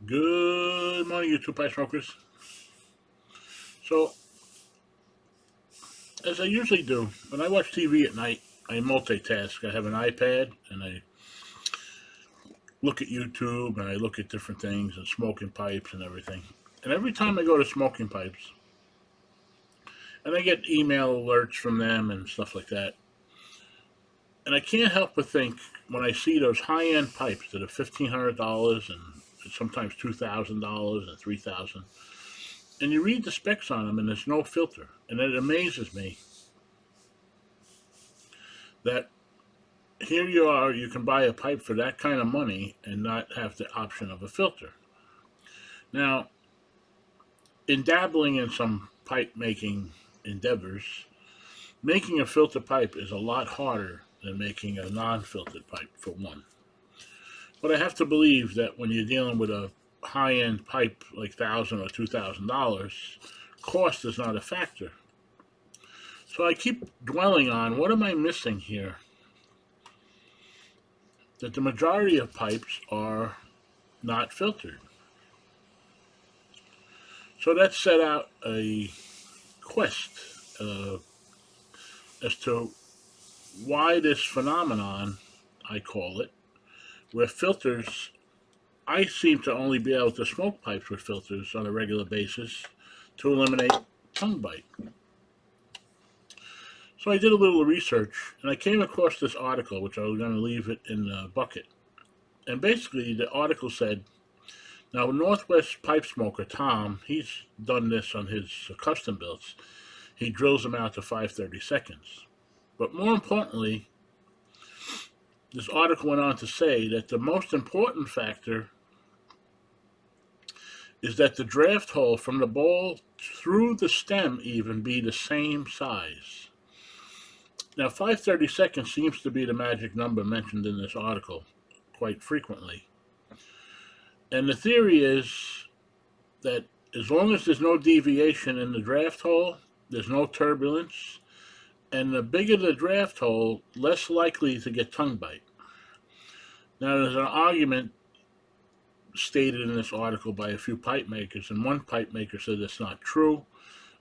Good morning, you two pipe smokers. So, as I usually do, when I watch TV at night, I multitask. I have an iPad and I look at YouTube and I look at different things and smoking pipes and everything. And every time I go to smoking pipes, and I get email alerts from them and stuff like that, and I can't help but think when I see those high end pipes that are $1,500 and sometimes $2,000 and $3,000, and you read the specs on them and there's no filter, and it amazes me that here you are, you can buy a pipe for that kind of money and not have the option of a filter. Now, in dabbling in some pipe making endeavors, making a filter pipe is a lot harder than making a non filtered pipe, for one. But I have to believe that when you're dealing with a high end pipe like $1,000 or $2,000, cost is not a factor. So I keep dwelling on what am I missing here? That the majority of pipes are not filtered. So that set out a quest uh, as to why this phenomenon, I call it, where filters, I seem to only be able to smoke pipes with filters on a regular basis to eliminate tongue bite. So I did a little research and I came across this article, which I was going to leave it in the bucket. And basically, the article said, now, Northwest pipe smoker Tom, he's done this on his custom builds. He drills them out to 530 seconds. But more importantly, this article went on to say that the most important factor is that the draft hole from the bowl through the stem even be the same size. Now, 530 seconds seems to be the magic number mentioned in this article quite frequently. And the theory is that as long as there's no deviation in the draft hole, there's no turbulence, and the bigger the draft hole, less likely to get tongue bite. Now, there's an argument stated in this article by a few pipe makers, and one pipe maker said that's not true.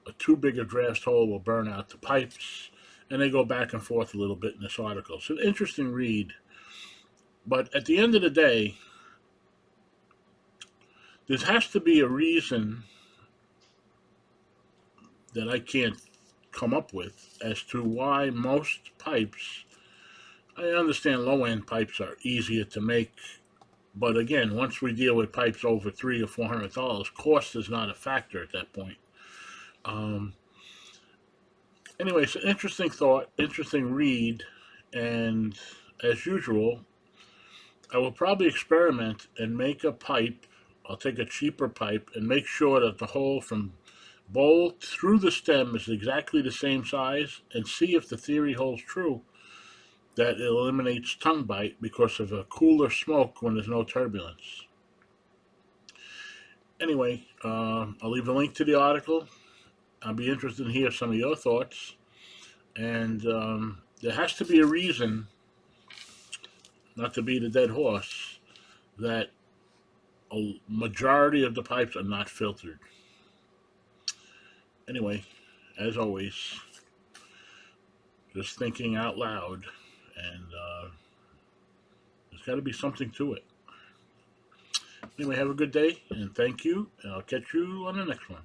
A too big a draft hole will burn out the pipes, and they go back and forth a little bit in this article. It's an interesting read, but at the end of the day, there has to be a reason that I can't come up with as to why most pipes, I understand low end pipes are easier to make, but again, once we deal with pipes over $300 or $400, cost is not a factor at that point. Um, anyway, it's an interesting thought, interesting read, and as usual, I will probably experiment and make a pipe. I'll take a cheaper pipe and make sure that the hole from bowl through the stem is exactly the same size and see if the theory holds true that it eliminates tongue bite because of a cooler smoke when there's no turbulence. Anyway, I'll leave a link to the article. I'll be interested to hear some of your thoughts. And there has to be a reason, not to beat a dead horse, that a majority of the pipes are not filtered. Anyway, as always, just thinking out loud, and there's got to be something to it. Anyway, have a good day, and thank you, and I'll catch you on the next one.